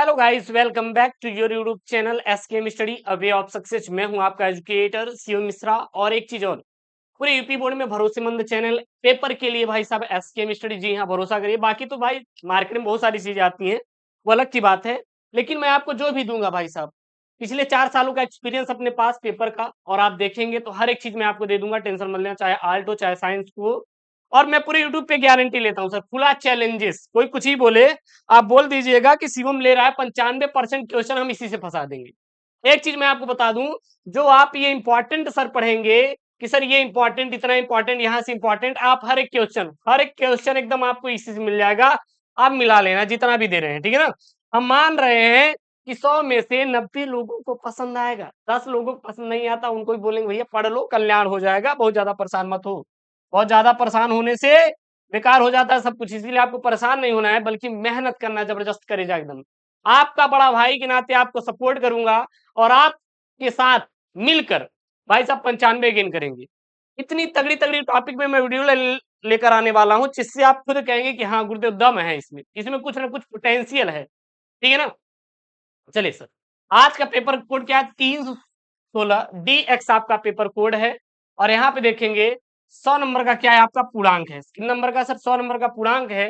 Hello guys, welcome back to your YouTube channel SKM study a way of success. मैं हूं आपका educator Shiv Mishra. और एक चीज और, पूरे यूपी बोर्ड में भरोसेमंद चैनल पेपर के लिए भाई साहब एसकेएम स्टडी। जी हाँ, भरोसा करिए। बाकी तो भाई मार्केट में बहुत सारी चीजें आती हैं, वो अलग की बात है। लेकिन मैं आपको जो भी दूंगा भाई साहब, पिछले 4 सालों का एक्सपीरियंस अपने पास पेपर का, और आप देखेंगे तो हर एक चीज मैं आपको दे दूंगा। टेंशन मत लेना, चाहे आर्ट हो चाहे साइंस हो। और मैं पूरे यूट्यूब पे गारंटी लेता हूँ सर, खुला चैलेंजेस। कोई कुछ ही बोले, आप बोल दीजिएगा कि शिवम ले रहा है 95% क्वेश्चन, हम इसी से फंसा देंगे। एक चीज मैं आपको बता दूं, जो आप ये इंपॉर्टेंट सर पढ़ेंगे कि सर ये इंपॉर्टेंट, इतना इंपॉर्टेंट, यहां से इंपॉर्टेंट, आप हर एक क्वेश्चन एकदम आपको इसी से मिल जाएगा। आप मिला लेना जितना भी दे रहे हैं, ठीक है ना। हम मान रहे हैं कि 100 में से 90 लोगों को पसंद आएगा, 10 लोगों को पसंद नहीं आता, उनको भी बोलेंगे भैया पढ़ लो, कल्याण हो जाएगा, बहुत ज्यादा परेशान मत हो। बहुत ज्यादा परेशान होने से बेकार हो जाता है सब कुछ। इसीलिए आपको परेशान नहीं होना है, बल्कि मेहनत करना, जबरदस्त करेगा एकदम। आपका बड़ा भाई के नाते आपको सपोर्ट करूंगा, और आपके साथ मिलकर भाई साहब 95 गेन करेंगे। इतनी तगड़ी तगड़ी टॉपिक में मैं वीडियो लेकर आने वाला हूं, जिससे आप खुद कहेंगे कि हाँ गुरुदेव दम है इसमें, इसमें कुछ ना कुछ पोटेंशियल है। ठीक है ना। चलिए सर, आज का पेपर कोड क्या है? 316 DX आपका पेपर कोड है। और यहाँ पे देखेंगे 100 नंबर का क्या है, आपका पूर्णांक है। किन नंबर का सर? 100 नंबर का पूर्णांक है।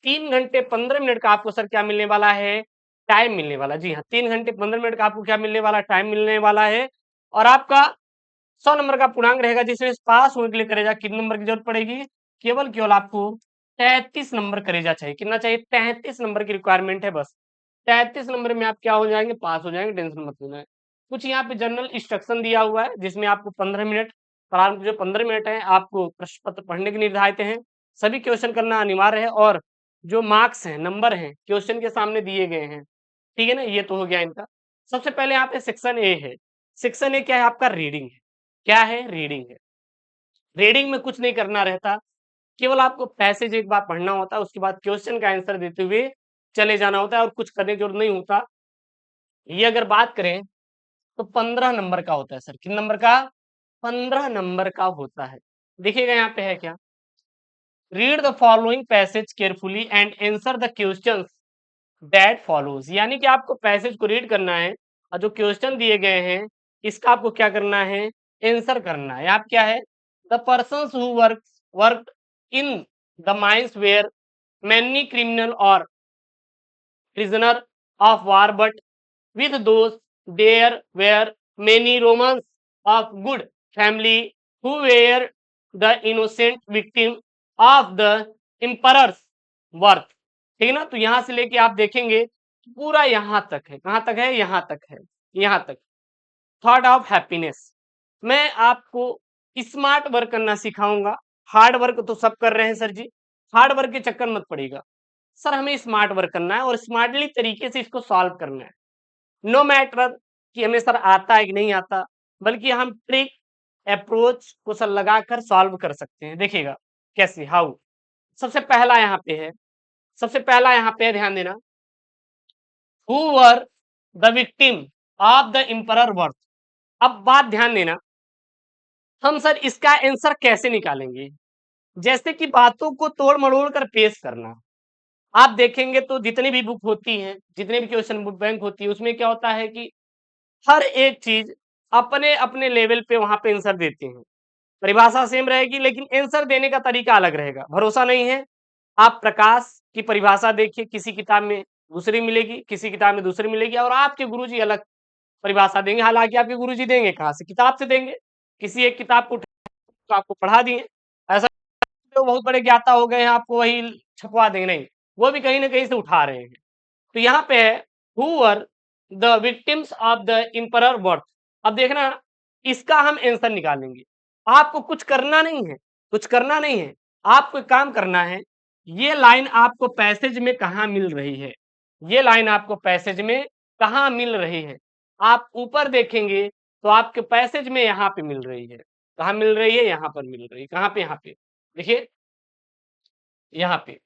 3 घंटे 15 मिनट का आपको सर क्या मिलने वाला है? टाइम मिलने वाला। जी हाँ, 3 घंटे 15 मिनट का आपको क्या मिलने वाला? टाइम मिलने वाला है। और आपका 100 नंबर का पूर्णांक रहेगा, जिसमें पास होने के लिए करेजा कितने नंबर की जरूरत पड़ेगी? केवल आपको 33 नंबर करेजा चाहिए। कितना चाहिए? 33 नंबर की रिक्वायरमेंट है बस। 33 नंबर में आप क्या हो जाएंगे? पास हो जाएंगे, टेंशन मत लेना है। कुछ यहाँ पे जनरल इंस्ट्रक्शन दिया हुआ है, जिसमें आपको 15 मिनट, प्रारंभ जो 15 मिनट है आपको प्रश्न पत्र पढ़ने के निर्धारित हैं। सभी क्वेश्चन करना अनिवार्य है, और जो मार्क्स हैं, नंबर हैं, क्वेश्चन के सामने दिए गए हैं। ठीक है ना, ये तो हो गया इनका। सबसे पहले यहाँ पे सेक्शन ए है। सेक्शन ए क्या है? आपका रीडिंग है। क्या है? रीडिंग है। रीडिंग में कुछ नहीं करना रहता, केवल आपको पैसेज एक बार पढ़ना होता है, उसके बाद क्वेश्चन का आंसर देते हुए चले जाना होता है, और कुछ करने की जरूरत नहीं होता। ये अगर बात करें तो 15 नंबर का होता है सर। किन नंबर का? 15 नंबर का होता है। देखिएगा यहाँ पे है क्या, read the following passage carefully and answer the questions that follows. यानी कि आपको पैसेज को रीड करना है, और जो क्वेश्चन दिए गए हैं इसका आपको क्या करना है? आंसर करना है। आप क्या है? The person who work in the mines where many criminal और prisoner of war, but with those there were many Romans of good family who were the innocent victim of the emperor's worth। ठीक है ना। तो यहां से लेके आप देखेंगे पूरा यहां तक है। कहां तक है? यहां तक है, यहां तक। Thought of happiness. मैं आपको स्मार्ट वर्क करना सिखाऊंगा। हार्ड वर्क तो सब कर रहे हैं सर जी, हार्ड वर्क के चक्कर मत पड़ेगा। सर हमें स्मार्ट वर्क करना है, और स्मार्टली तरीके से इसको सॉल्व करना है। नो मैटर कि हमें सर आता है कि नहीं आता, बल्कि हम ट्रिक अप्रोच को सर लगाकर सॉल्व कर सकते हैं। देखिएगा कैसे, हाउ। सबसे पहला यहाँ पे है, सबसे पहला यहाँ पे ध्यान देना, who were the victim of the emperor worth. अब बात ध्यान देना, हम सर इसका आंसर कैसे निकालेंगे? जैसे कि बातों को तोड़ मरोड़ कर पेश करना। आप देखेंगे तो जितनी भी बुक होती हैं, जितने भी क्वेश्चन बुक बैंक होती है, उसमें क्या होता है कि हर एक चीज अपने अपने लेवल पे वहां पे आंसर देते हैं। परिभाषा सेम रहेगी, लेकिन आंसर देने का तरीका अलग रहेगा। भरोसा नहीं है, आप प्रकाश की परिभाषा देखिए, किसी किताब में दूसरी मिलेगी, किसी किताब में दूसरी मिलेगी, और आपके गुरुजी अलग परिभाषा देंगे। हालांकि आपके गुरुजी देंगे कहाँ से? किताब से देंगे। किसी एक किताब को तो आपको पढ़ा दिए, ऐसा तो बहुत बड़े ज्ञाता हो गए हैं, आपको वही छपवा देंगे, नहीं, वो भी कहीं ना कहीं से उठा रहे हैं। तो यहाँ पे है who were the victims of the emperor worth. अब देखना, इसका हम आंसर निकालेंगे। आपको कुछ करना नहीं है, कुछ करना नहीं है, आपको एक काम करना है। ये लाइन आपको पैसेज में कहा मिल रही है? ये लाइन आपको पैसेज में कहा मिल रही है? आप ऊपर देखेंगे तो आपके पैसेज में यहाँ पे मिल रही है। कहा मिल रही है? यहाँ पर मिल रही है। कहाँ पे? यहाँ पे देखिए, यहाँ पे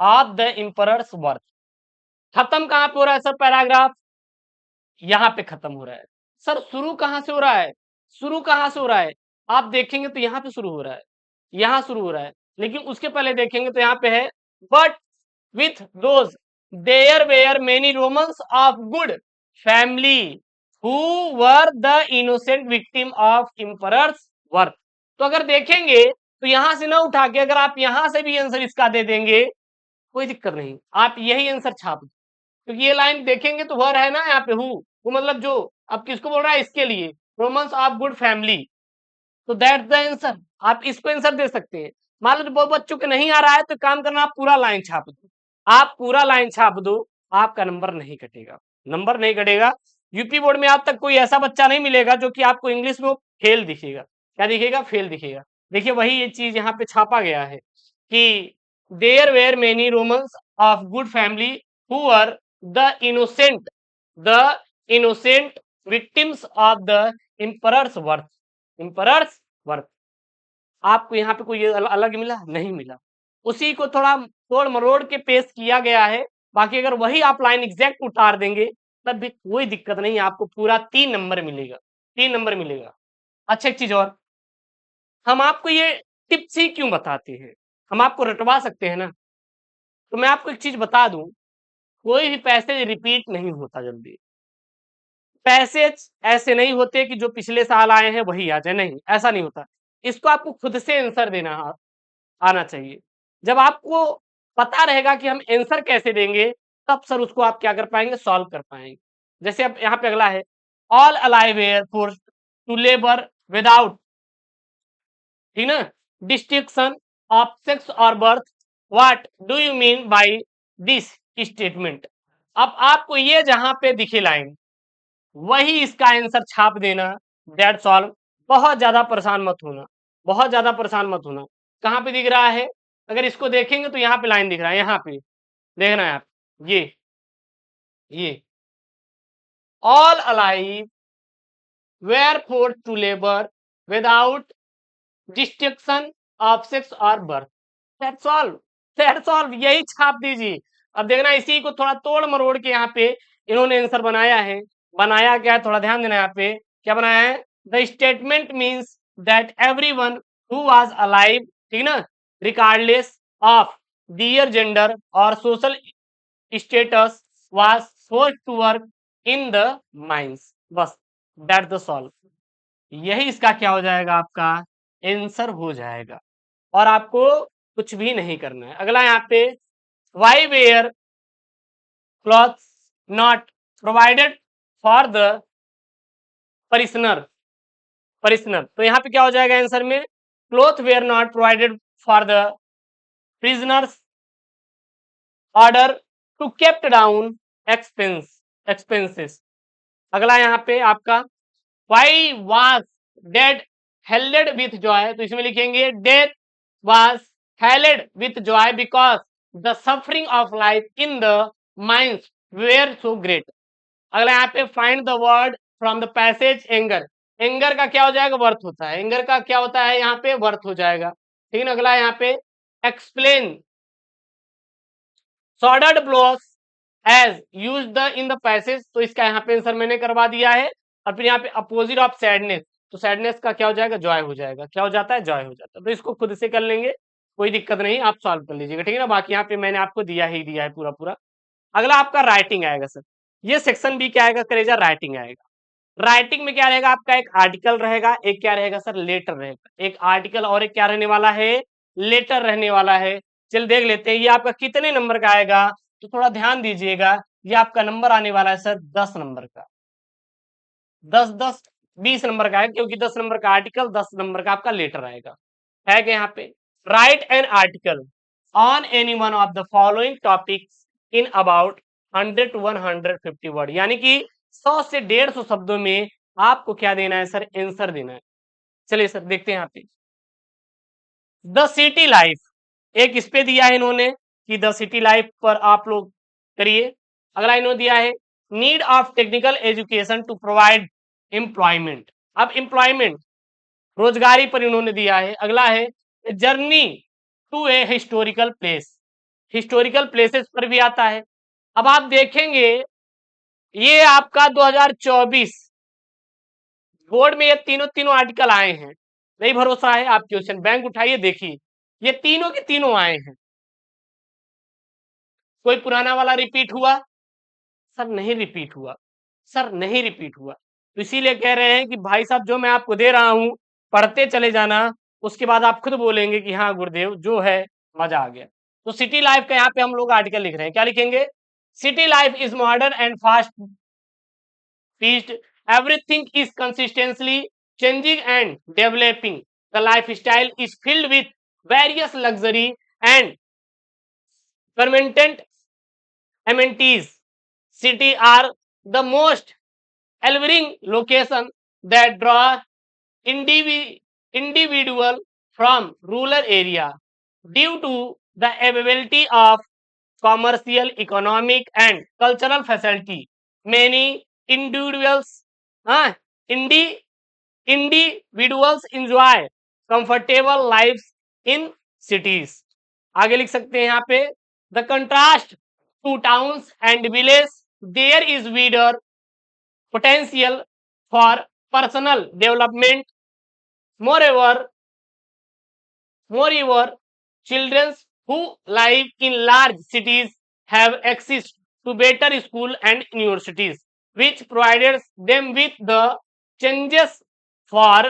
ऑफ द एम्परर्स वर्थ। खत्म कहां पे हो रहा है सर पैराग्राफ? यहां पे खत्म हो रहा है। सर शुरू कहां से हो रहा है? शुरू कहां से हो रहा है? आप देखेंगे तो यहां पे शुरू हो रहा है, यहां शुरू हो रहा है। लेकिन उसके पहले देखेंगे तो यहां पे है but with those there were many Romans of good family who were the innocent victim of emperor's work। तो अगर देखेंगे तो यहां से ना उठा के अगर आप यहां से भी आंसर इसका दे देंगे कोई दिक्कत नहीं, आप यही आंसर छाप दो, क्योंकि ये लाइन देखेंगे तो वर है ना यहाँ पे, हु वो मतलब जो, अब किसको बोल रहा है, इसके लिए, रोमन्स ऑफ गुड फैमिली, तो दैट्स द आंसर। आप इसको आंसर दे सकते हैं। मान लो तो बहुत बच्चों के नहीं आ रहा है तो काम करना, आप पूरा लाइन छाप दो, आप पूरा लाइन छाप दो, आपका नंबर नहीं कटेगा, नंबर नहीं कटेगा। यूपी बोर्ड में आज तक कोई ऐसा बच्चा नहीं मिलेगा जो कि आपको इंग्लिश में फेल दिखेगा। क्या दिखेगा? फेल दिखेगा। देखिए वही ये चीज यहाँ पे छापा गया है कि there were many Romans of good family who are the innocent, the innocent victims of the emperor's wrath, emperor's wrath. आपको यहाँ पे कोई अलग मिला? नहीं मिला। उसी को थोड़ा तोड़ मरोड़ के पेश किया गया है। बाकी अगर वही आप लाइन एग्जैक्ट उतार देंगे तब भी कोई दिक्कत नहीं, आपको पूरा 3 नंबर मिलेगा, 3 नंबर मिलेगा। अच्छा एक चीज और, हम आपको ये टिप्स ही क्यों बताते हैं, हम आपको रटवा सकते हैं ना। तो मैं आपको एक चीज बता दूं, कोई भी पैसेज रिपीट नहीं होता जल्दी। पैसेज ऐसे नहीं होते कि जो पिछले साल आए हैं वही आ जाए, नहीं ऐसा नहीं होता। इसको आपको खुद से आंसर देना आना चाहिए। जब आपको पता रहेगा कि हम आंसर कैसे देंगे तब सर उसको आप क्या कर पाएंगे, सॉल्व कर पाएंगे। जैसे अब यहाँ पे अगला है, all alive were force to labour without, ठीक ना, डिस्टिंक्शन ऑफ सेक्स और birth, what do you mean by this statement. अब आपको ये जहां पे दिखे लाइन वही इसका आंसर छाप देना, दैट्स ऑल। बहुत ज्यादा परेशान मत होना, बहुत ज्यादा परेशान मत होना। कहाँ पे दिख रहा है? अगर इसको देखेंगे तो यहाँ पे लाइन दिख रहा है, यहाँ पे देखना है आप, ये all alive were force to labour without distinction of sex और birth, that's all, that's all, यही छाप दीजिए। अब देखना इसी को थोड़ा तोड़ मरोड़ के यहाँ पे इन्होंने आंसर बनाया है। बनाया क्या है थोड़ा ध्यान देना, यहाँ पे क्या बनाया है, the statement means that everyone who was alive, ठीक ना, रिगार्डलेस ऑफ दियर जेंडर और social status was forced to work in the mines, बस दैट्स द सॉल्व। यही इसका क्या हो जाएगा, आपका आंसर हो जाएगा, और आपको कुछ भी नहीं करना है। अगला यहाँ पे, why were clothes not provided for the prisoner, prisoner, तो यहाँ पे क्या हो जाएगा आंसर में, cloth were not provided for the prisoners order to kept down expenses. अगला यहाँ पे आपका, why was dead held with joy, तो इसमें लिखेंगे death was held with joy because the suffering of life in the mines were so great. अगला यहाँ पे, find the word from the passage anger, anger का क्या हो जाएगा, वर्थ होता है, एंगर का क्या होता है यहाँ पे, वर्थ हो जाएगा, ठीक है। अगला यहाँ पे, explain sordid blows as used in the passage, तो इसका यहाँ पे आंसर मैंने करवा दिया है। और फिर यहाँ पे अपोजिट ऑफ सैडनेस, तो सैडनेस का क्या हो जाएगा, जॉय हो जाएगा, क्या हो जाता है, जॉय हो जाता है। तो इसको खुद से कर लेंगे, कोई दिक्कत नहीं, आप सॉल्व कर लीजिएगा, ठीक है ना। बाकी यहाँ पे मैंने आपको दिया ही दिया है पूरा पूरा। अगला आपका राइटिंग आएगा सर, ये सेक्शन भी क्या आएगा करेजा, राइटिंग आएगा। राइटिंग में क्या रहेगा आपका, एक आर्टिकल रहेगा, एक क्या रहेगा सर, लेटर रहेगा। एक आर्टिकल और एक क्या रहने वाला है, लेटर रहने वाला है। चल देख लेते हैं ये आपका कितने नंबर का आएगा, तो थोड़ा ध्यान दीजिएगा। ये आपका नंबर आने वाला है सर 10 नंबर का, 10 10 20 नंबर का है, क्योंकि 10 नंबर का आर्टिकल, 10 नंबर का आपका लेटर आएगा। है कि यहाँ पे, right an article on any one of the following topics in about 100 to 150 word, यानी कि 100 से 150 शब्दों में आपको क्या देना है सर, आंसर देना है। चलिए सर देखते हैं यहाँ पे, द सिटी लाइफ, एक इस पे दिया है इन्होंने कि द सिटी लाइफ पर आप लोग करिए। अगला इन्होंने दिया है, need of technical education to provide employment, अब एम्प्लॉयमेंट रोजगारी पर इन्होंने दिया है। अगला है, journey to a historical place, historical places पर भी आता है। अब आप देखेंगे ये आपका 2024 बोर्ड में ये तीनों तीनों आर्टिकल आए हैं। नहीं भरोसा है, आप क्वेश्चन बैंक उठाइए देखिए, ये तीनों के तीनों आए हैं। कोई पुराना वाला रिपीट हुआ? सर नहीं रिपीट हुआ, सर नहीं रिपीट हुआ। तो इसीलिए कह रहे हैं कि भाई साहब जो मैं आपको दे रहा हूं पढ़ते चले जाना, उसके बाद आप खुद बोलेंगे कि हाँ गुरुदेव जो है मजा आ गया। तो सिटी लाइफ का यहाँ पे हम लोग आर्टिकल लिख रहे हैं, क्या लिखेंगे? City life is modern and fast paced. Everything is consistently changing and developing. The lifestyle is filled with various luxury and permanent amenities. City are the most alluring location that draw individual from rural area due to the availability of commercial, economic, and cultural facility. Many individuals, uh, indi, individuals enjoy comfortable lives in cities. आगे लिख सकते हैं यहाँ पे the contrast to towns and villages, there is wider potential for personal development. Moreover, children who live in large cities have access to better school and universities, which provides them with the changes for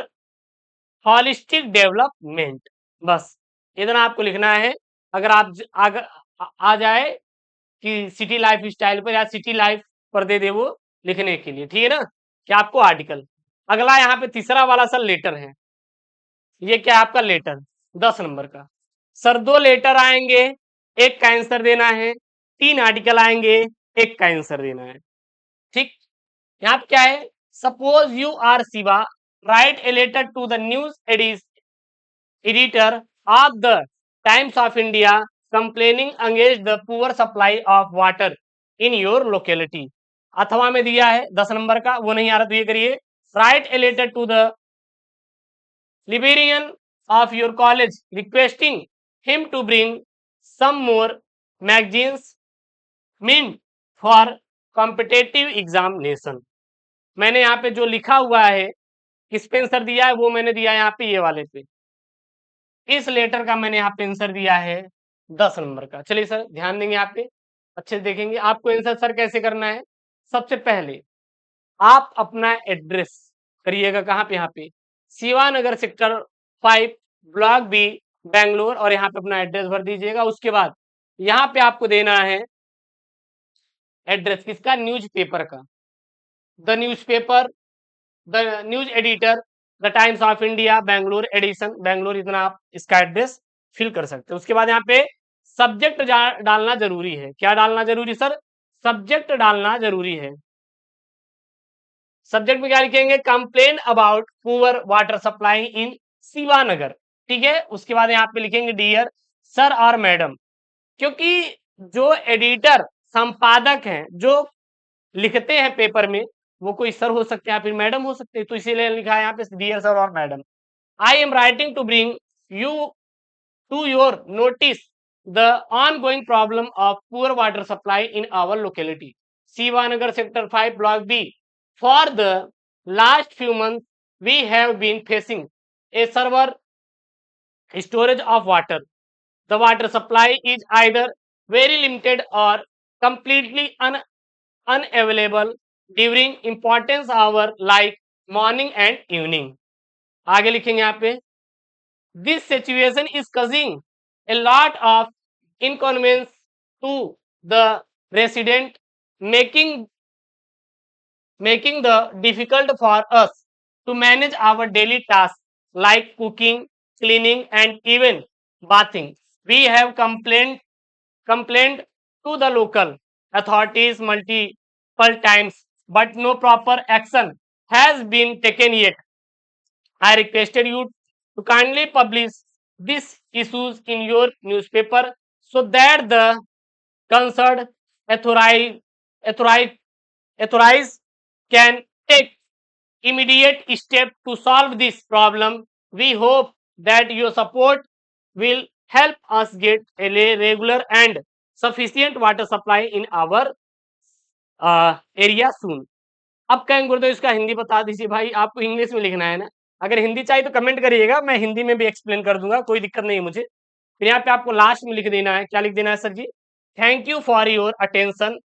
holistic development. बस इतना आपको लिखना है। अगर आप आ जाए कि city life style पर या सिटी लाइफ पर दे दे वो लिखने के लिए, ठीक है ना, कि आपको आर्टिकल। अगला यहाँ पे तीसरा वाला सर लेटर है। ये क्या आपका लेटर 10 नंबर का। सर 2 लेटर आएंगे, एक का आंसर देना है, 3 आर्टिकल आएंगे, एक का आंसर देना है। ठीक, यहाँ पे क्या है? Suppose you are Shiva, write a letter to the news editor of the Times of India complaining against the poor supply of water in your locality. अथवा में दिया है 10 नंबर का, वो नहीं आ रहा तो ये करिए, write a letter to the librarian of your college requesting him to bring some more magazines meant for competitive examination. मैंने यहाँ पे जो लिखा हुआ है किस पे आंसर दिया है वो मैंने दिया है यहाँ पे ये वाले पे। इस लेटर का मैंने यहाँ पे आंसर दिया है 10 नंबर का। चलिए सर ध्यान देंगे यहाँ पे, अच्छे से देखेंगे। आपको आंसर सर कैसे करना है? सबसे पहले आप अपना एड्रेस करिएगा कहाँ पे, यहाँ पे Shivanagar sector 5 block B Bangalore, और यहाँ पे अपना एड्रेस भर दीजिएगा। उसके बाद यहाँ पे आपको देना है एड्रेस किसका? न्यूज़पेपर का। The newspaper, the news editor, the Times of India Bangalore edition, Bangalore, इतना आप इसका एड्रेस फिल कर सकते हैं। उसके बाद यहाँ पे सब्जेक्ट डालना जरूरी है। क्या डालना जरूरी सर? सब्जेक्ट डालना जरूरी है। सब्जेक्ट में क्या लिखेंगे? Complain about poor water supply इन शिवानगर, ठीक है। उसके बाद यहाँ पे लिखेंगे डियर सर और मैडम, क्योंकि जो एडिटर संपादक हैं जो लिखते हैं पेपर में वो कोई सर हो सकते हैं या फिर मैडम हो सकते हैं, तो इसीलिए लिखा है यहाँ पे डियर सर और madam. I am writing to bring you to your notice the ongoing problem of poor water supply in our locality Shivanagar sector 5 block B. For the last few months, we have been facing a severe shortage of water. The water supply is either very limited or completely unavailable during important hours like morning and evening. आगे लिखेंगे यहाँ पे, this situation is causing a lot of inconvenience to the resident, making the difficult for us to manage our daily tasks like cooking, cleaning, and even bathing. We have complained to the local authorities multiple times, but no proper action has been taken yet. I requested you to kindly publish these issues in your newspaper so that the concerned authorities can take immediate step to solve this problem. We hope that your support will help us get a regular and sufficient water supply in our area soon. अब कहेंगे गुरुदेव इसका हिंदी बता दीजिए। भाई आपको English में लिखना है ना, अगर हिंदी चाहिए तो कमेंट करिएगा, मैं हिंदी में भी एक्सप्लेन कर दूंगा, कोई दिक्कत नहीं है मुझे। फिर यहाँ पे आपको लास्ट में लिख देना है, क्या लिख देना है sir ji? Thank you for your attention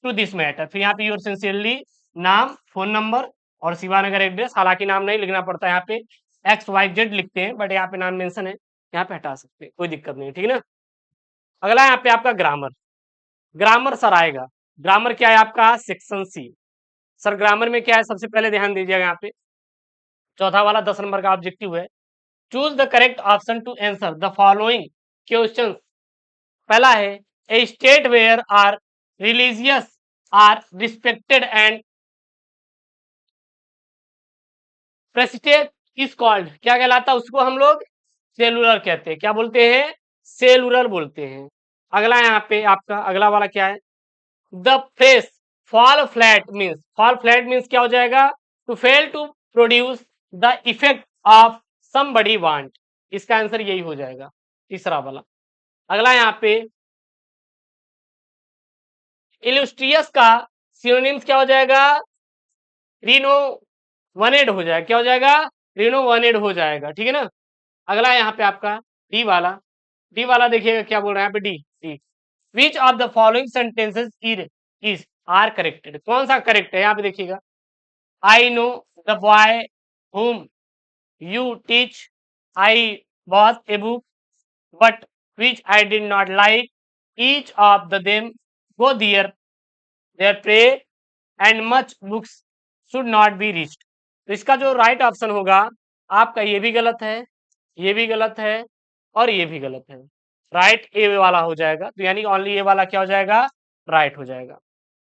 to this matter. फिर यहाँ पे योर सिंसियरली, नाम, फोन नंबर और शिवानगर एड्रेस। हालांकि नाम नहीं लिखना पड़ता है, यहाँ पे XYZ लिखते हैं, बट यहाँ पे नाम मेंशन है, यहाँ पे हटा सकते हैं, कोई दिक्कत नहीं, ठीक है ना। अगला यहाँ पे आपका ग्रामर। ग्रामर सर आएगा, ग्रामर क्या है आपका, सेक्शन सी। सर ग्रामर में क्या है, सबसे पहले ध्यान दीजिएगा, यहाँ पे चौथा वाला 10 नंबर का ऑब्जेक्टिव है। Choose the correct option to answer the following question. पहला है, a state where are religious are respected and president is called, क्या कहलाता है उसको हम लोग, सेलुलर कहते हैं। क्या बोलते हैं, सेलुलर बोलते हैं। अगला यहाँ पे आपका अगला वाला क्या है, the face fall flat means, fall flat means क्या हो जाएगा, to fail to produce the effect of somebody want. इसका आंसर यही हो जाएगा, तीसरा वाला। अगला यहाँ पे इलुस्ट्रियस का सिनोनिम्स क्या हो जाएगा, रिनोवेटेड हो जाएगा, क्या हो जाएगा, रिनोवेटेड हो जाएगा, ठीक है ना। अगला यहाँ पे आपका डी वाला, डी वाला देखिएगा क्या बोल रहा है यहाँ पे, D D which of the following sentences is are corrected, कौन सा करेक्ट है, यहाँ पे देखिएगा, I know the boy whom you teach, I was a book but which I did not like, each of the them go their prey and much books should not be reached। तो इसका जो right option होगा आपका, ये भी गलत है, ये भी गलत है और ये भी गलत है। राइट ए वाला हो जाएगा, तो यानी ओनली ए वाला क्या हो जाएगा, राइट हो जाएगा।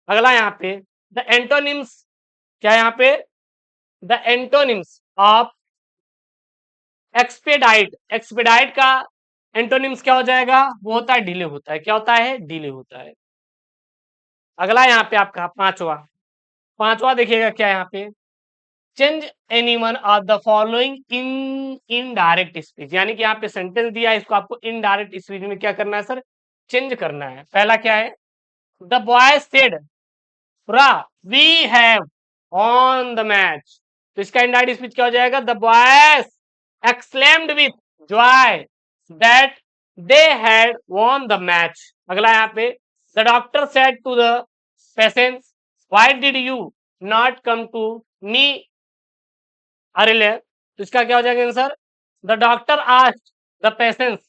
अगला यहाँ पे द एंटोनिम्स, क्या है यहाँ पे, the antonyms of expedite, expedite का एंटोनिम्स क्या हो जाएगा, वो होता है डिले होता है, क्या होता है, डिले होता है। अगला यहाँ पे आपका पांचवा, पांचवा देखिएगा क्या है यहाँ पे, change any one of the following in indirect speech, यानी कि यहाँ पे सेंटेंस दिया है, इसको आपको इनडायरेक्ट स्पीच में क्या करना है सर, चेंज करना है। पहला क्या है, the boy said hurrah we have won the match, तो इसका इनडायरेक्ट स्पीच क्या हो जाएगा, the boys exclaimed with joy that they had won the match. अगला यहाँ पे, the doctor said to the patients why did you not come to me earlier, तो इसका क्या हो जाएगा answer, the doctor asked the patients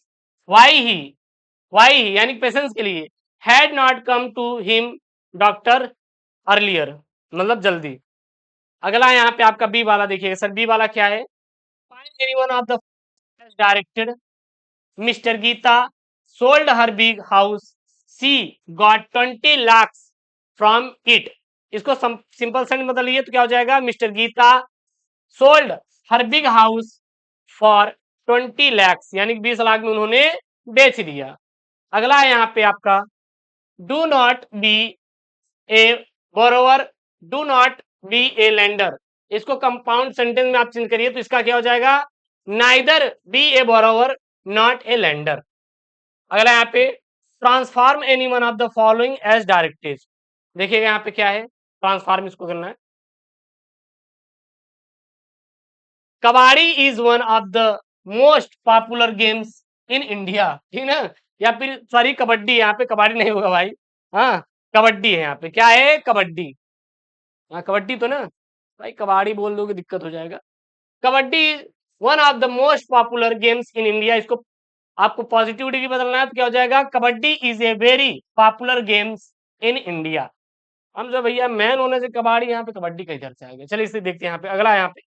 why he यानी patients के लिए, had not come to him doctor earlier, मतलब जल्दी। अगला यहाँ पे आपका बी वाला देखिएगा सर, बी वाला क्या है, find anyone of the directed mister Geeta sold her big house she got 20 lakh from it, इसको सिंपल सेंटेंस बदलिए तो क्या हो जाएगा, mister Geeta sold her big house for 20 lakh, यानी 20 लाख में उन्होंने बेच दिया। अगला है यहाँ पे आपका, do not be a borrower do not be a lender, इसको कंपाउंड सेंटेंस में आप चेंज करिए तो इसका क्या हो जाएगा, neither be a borrower not a lender. अगला यहाँ पे, transform any one of the following as directed, देखिएगा यहाँ पे क्या है, ट्रांसफॉर्म इसको करना है। कबाड़ी is one of the most popular games in India, ठीक ना, या फिर सॉरी कबड्डी, यहाँ पे कबाड़ी नहीं होगा भाई, हाँ कबड्डी है यहाँ पे, क्या है, कबड्डी, हाँ कबड्डी तो ना भाई, कबाड़ी बोल दोगे दिक्कत हो जाएगा। Kabaddi is one of the most popular games in India, इसको आपको पॉजिटिव डिग्री बदलना है तो क्या हो जाएगा, kabaddi is a very popular games in India. हम जो भैया मैन होने से कबाड़ी, यहाँ पे कबड्डी का इधर से आएगा। चलिए इसे देखते हैं यहाँ पे, अगला यहाँ पे,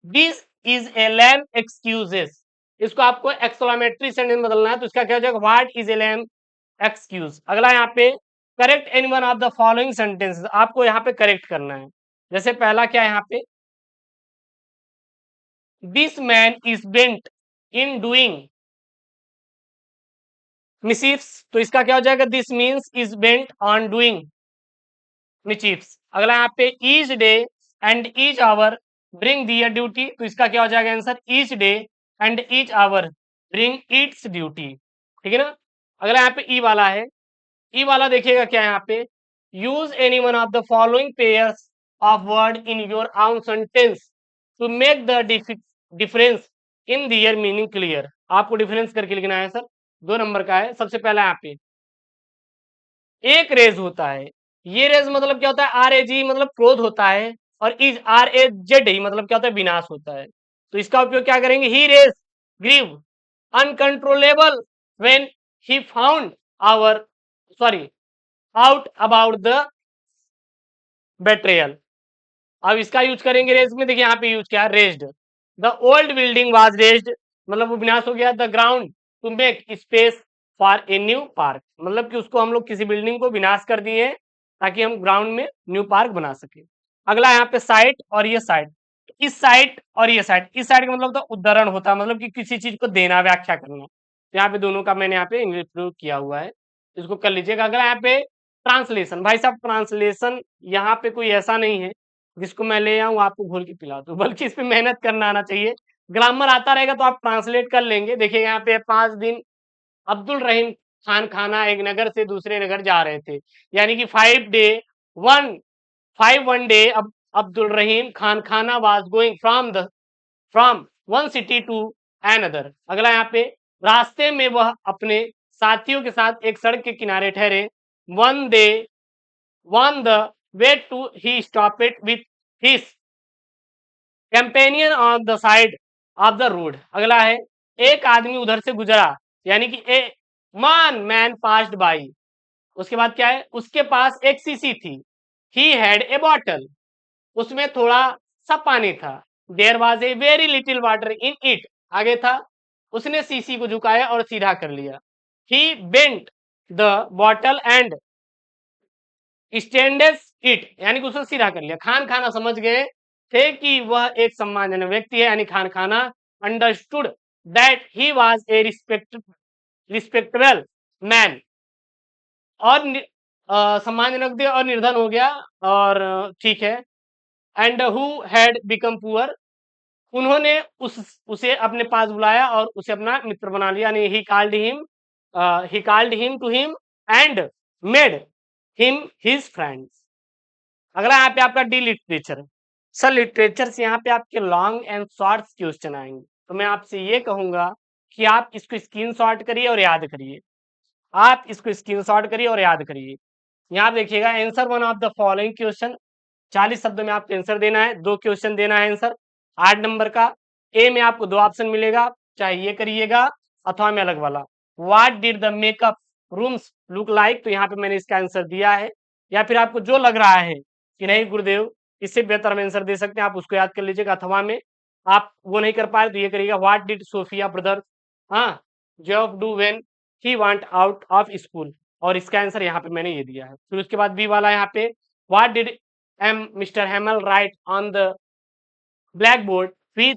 this is a lame excuses, इसको आपको एक्सक्लेमेटरी सेंटेंस में बदलना है तो इसका क्या हो जाएगा, what is a lame excuse. अगला यहाँ पे, correct any one of the following sentences, आपको यहाँ पे करेक्ट करना है। जैसे पहला क्या है यहाँ पे, this man is bent in doing mischiefs, तो इसका क्या हो जाएगा, this means is bent on doing mischiefs. अगला यहाँ पे, each day and each hour bring their duty, तो इसका क्या हो जाएगा answer, each day and each hour bring its duty, ठीक है ना। अगला यहाँ पे ई वाला है, ई वाला देखिएगा क्या है यहाँ पे, use any one of the following pairs of word in your own sentence to make the difference in their meaning clear, आपको डिफरेंस करके लिखना है सर, 2 नंबर का है। सबसे पहला यहाँ पे, एक रेज होता है। ये रेज मतलब क्या होता है, आर ए जी मतलब क्रोध होता है, और इज आर ए जेड ही मतलब क्या होता है, विनाश होता है। तो इसका उपयोग क्या करेंगे, he raise grief uncontrollable when he found our sorry out about the betrayal. अब इसका यूज करेंगे रेज में, देखिए यहाँ पे यूज किया razed. The old building was razed मतलब वो विनाश हो गया। The ground to make space for a new park मतलब कि उसको हम लोग किसी बिल्डिंग को विनाश कर दिए ताकि हम ग्राउंड में न्यू पार्क बना सके। अगला यहाँ पे साइट और ये साइट, इस साइट और ये साइट, इस साइट का मतलब तो उदाहरण होता है, मतलब कि किसी चीज को देना, व्याख्या करना। तो यहाँ पे दोनों का मैंने यहाँ पे इंग्लिश प्रयोग किया हुआ है, इसको कर लीजिएगा। अगला यहाँ पे ट्रांसलेशन, भाई साहब ट्रांसलेशन यहाँ पे कोई ऐसा नहीं है जिसको मैं ले आऊं आपको घोल के पिला दूं, बल्कि इस पे मेहनत करना आना चाहिए। ग्रामर आता रहेगा तो आप ट्रांसलेट कर लेंगे। देखिए यहाँ पे 5 दिन अब्दुल रहीम खान खाना एक नगर से दूसरे नगर जा रहे थे, यानी कि 5 डे अब अब्दुल रहीम खान खाना was going from one city to another. अगला यहाँ पे रास्ते में वह अपने साथियों के साथ एक सड़क के किनारे ठहरे। One they one the way to he stopped with his companion on the side of the road. अगला है एक आदमी उधर से गुजरा, यानी कि ए मैन पास्ड बाई। उसके बाद क्या है, उसके पास एक सीसी थी। ही हैड ए बॉटल, उसमें थोड़ा सा पानी था। There was a very little water in it, आगे था। उसने सीसी को झुकाया और सीधा कर लिया। He bent the bottle and stands it, यानी कि उसने सीधा कर लिया। खान खाना समझ गए थे कि वह एक सम्मानजनक व्यक्ति है, यानी खान खाना understood that he was a respectable man, और सम्मानजनक थे और निर्धन हो गया, और ठीक है। And who had become poor, उन्होंने उसे अपने पास बुलाया और उसे अपना मित्र बना लिया, यानी he called him to him and made him his friends. अगला यहाँ पे आपका डी लिटरेचर। सर लिटरेचर से यहाँ पे आपके लॉन्ग एंड शॉर्ट क्वेश्चन आएंगे, तो मैं आपसे ये कहूंगा कि आप इसको स्क्रीनशॉट करिए और याद करिए। आप इसको स्क्रीनशॉट करिए और याद करिए। यहाँ देखिएगा, answer one of the following question, 40 शब्दों में आपको आंसर देना है, 2 क्वेश्चन देना है आंसर 8 नंबर का। ए में आपको 2 ऑप्शन मिलेगा, चाहे ये करिएगा अथवा में अलग वाला। What did the makeup rooms look like, तो यहाँ पे मैंने इसका आंसर दिया है। या फिर आपको जो लग रहा है कि नहीं गुरुदेव इससे बेहतर हम आंसर दे सकते हैं, आप उसको याद कर लीजिएगा। अथवा में आप वो नहीं कर पाए तो ये करिएगा, व्हाट डिड सोफिया ब्रदर हाँ job do when he want out of school, और इसका आंसर यहाँ पे मैंने ये दिया है। फिर उसके बाद बी वाला यहाँ पे, what did mister Hamel write on the blackboard with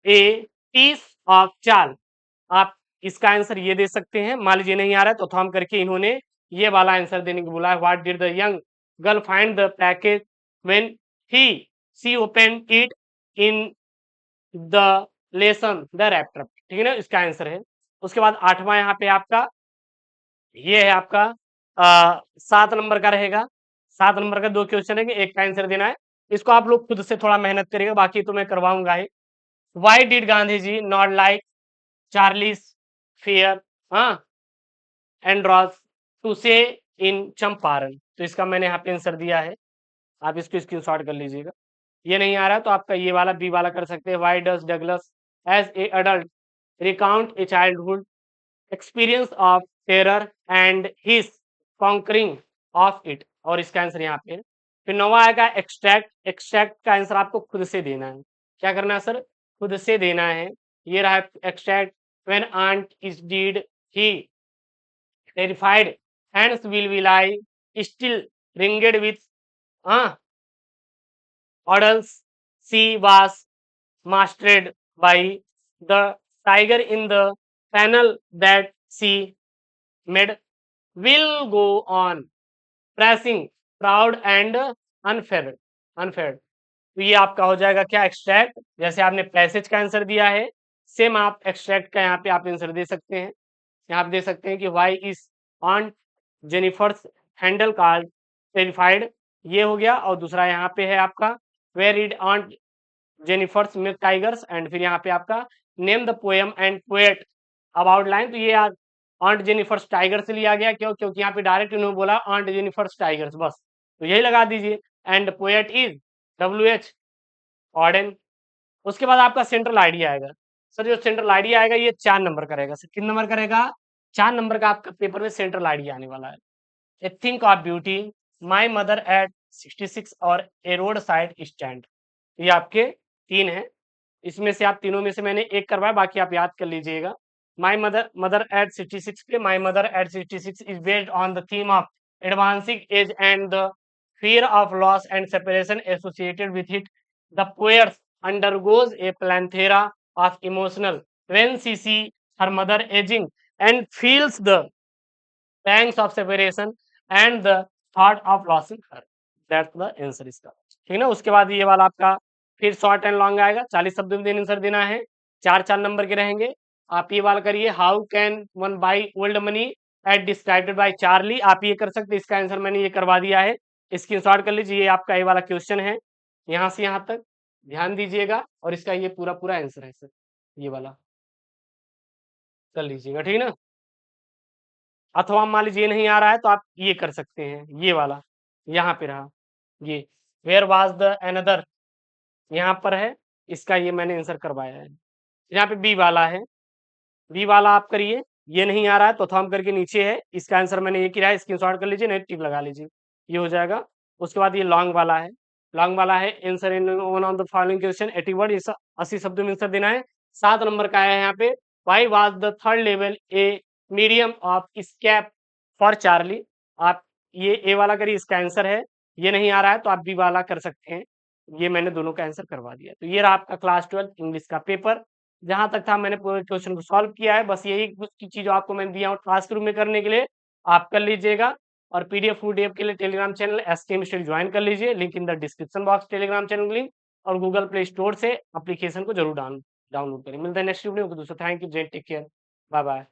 a piece of chalk, आप इसका आंसर ये दे सकते हैं। मान लीजिए नहीं आ रहा है तो थम करके इन्होंने ये वाला आंसर देने को बोला है, what did the young girl find the package when he she open it in the lesson the raptor, ठीक है ना, इसका आंसर है। उसके बाद 8वां यहाँ पे आपका ये है आपका 7 नंबर का रहेगा। 7 नंबर का 2 क्वेश्चन है, एक का आंसर देना है। इसको आप लोग खुद से थोड़ा मेहनत करिएगा, बाकी तो मैं करवाऊंगा ही। Why did Gandhi ji not like Charles Freer Andrews to stay in Champaran, तो इसका मैंने यहाँ पे आंसर दिया है, आप इसको स्क्रीनशॉट कर लीजिएगा। ये नहीं आ रहा तो आपका ये वाला बी वाला कर सकते हैं। Why does Douglas as a adult recount a childhood experience of terror and his conquering of it, और इसका आंसर यहाँ पे। फिर 9वां आएगा एक्सट्रैक्ट। एक्सट्रैक्ट का आंसर आपको खुद से देना है। क्या करना है सर, खुद से देना है। ये रहा extract, when aunt is dead he terrified hands will be lie still ringed with odals, she was mastered by the tiger in the panel that she made, will go on pressing proud and unfair। तो ये आपका हो जाएगा क्या, extract. जैसे आपने passage का answer दिया है, सेम आप एक्सट्रैक्ट का यहाँ पे आप आंसर दे सकते हैं। यहाँ आप दे सकते हैं कि why is aunt Jennifer's handle card terrified, ये हो गया। और दूसरा यहाँ पे है आपका where did aunt Jennifer's milk tigers, and फिर यहाँ पे आपका name the poem and poet about line, तो ये ऑन्ट जेनिफर्स टाइगर से लिया गया, क्यों? क्योंकि यहाँ पे डायरेक्ट इन्होंने बोला ऑन्ट जेनिफर्स टाइगर्स, बस तो यही लगा दीजिए। And poet is WH Auden. उसके बाद आपका सेंट्रल आइडिया आएगा। सर जो सेंट्रल आइडिया आएगा ये 4 नंबर का रहेगा। सर कितने नंबर का रहेगा? 4 नंबर का आपका पेपर में सेंट्रल आइडिया आने वाला है। A thing of beauty, my mother at 66 और ए रोड साइड स्टैंड। ये आपके 3 हैं। इसमें से आप तीनों में से मैंने एक करवाया, बाकी आप याद कर लीजिएगा। माई मदर एट 66 पे माई mother at 66 is based on the theme of advancing as and the fear of loss and separation associated with it. The poet undergoes a plethora of emotional when she sees her mother aging and feels the pangs of separation and the thought of losing her. That's the answer इसका। ठीक है ना? उसके बाद ये वाला आपका फिर शॉर्ट एंड लॉन्ग आएगा। 40 शब्दों में आंसर देना है। 4-4 नंबर के रहेंगे। आप ये वाला करिए, how can one by old money at described bye Charlie. आप ये कर सकते हैं, इसका आंसर मैंने ये करवा दिया है, स्क्रीनशॉट कर लीजिए। ये आपका ये वाला क्वेश्चन है, यहाँ से यहाँ तक ध्यान दीजिएगा, और इसका ये पूरा पूरा आंसर है सर, ये वाला कर लीजिएगा, ठीक है ना? अथवा मान लीजिए ये नहीं आ रहा है तो आप ये कर सकते हैं, ये वाला यहाँ पे रहा, ये वेयर वाज द अनदर यहाँ पर है, इसका ये मैंने आंसर करवाया है। यहाँ पे बी वाला है, बी वाला आप करिए, ये नहीं आ रहा है तो थंब करके नीचे है, इसका आंसर मैंने ये किया है, स्क्रीनशॉट कर लीजिए, नहीं टिक लगा लीजिए, ये हो जाएगा। उसके बाद ये लॉन्ग वाला है, लॉन्ग वाला है answer in one of the following question 80 word, 80 शब्दों में आंसर देना है। 7 नंबर का है यहाँ पे, why was the third level a medium of escape for Charlie. आप ये ए वाला करिए, इसका आंसर है, ये नहीं आ रहा है तो आप बी वाला कर सकते हैं, ये मैंने दोनों का आंसर करवा दिया। तो ये रहा आपका क्लास 12 इंग्लिश का पेपर, जहां तक था मैंने पूरे क्वेश्चन को सॉल्व किया है। बस यही कुछ चीज आपको मैंने दिया हूँ क्लासरूम में करने के लिए, आप कर लीजिएगा। और पीडीएफ वूडीएफ के लिए Telegram channel SKM study join कर लीजिए, link in the description box, Telegram channel link, और गूगल प्ले स्टोर से एप्लीकेशन को जरूर डाउनलोड करें। मिलते हैं नेक्स्ट वीडियो में, दोस्तों thank you, take care, bye bye.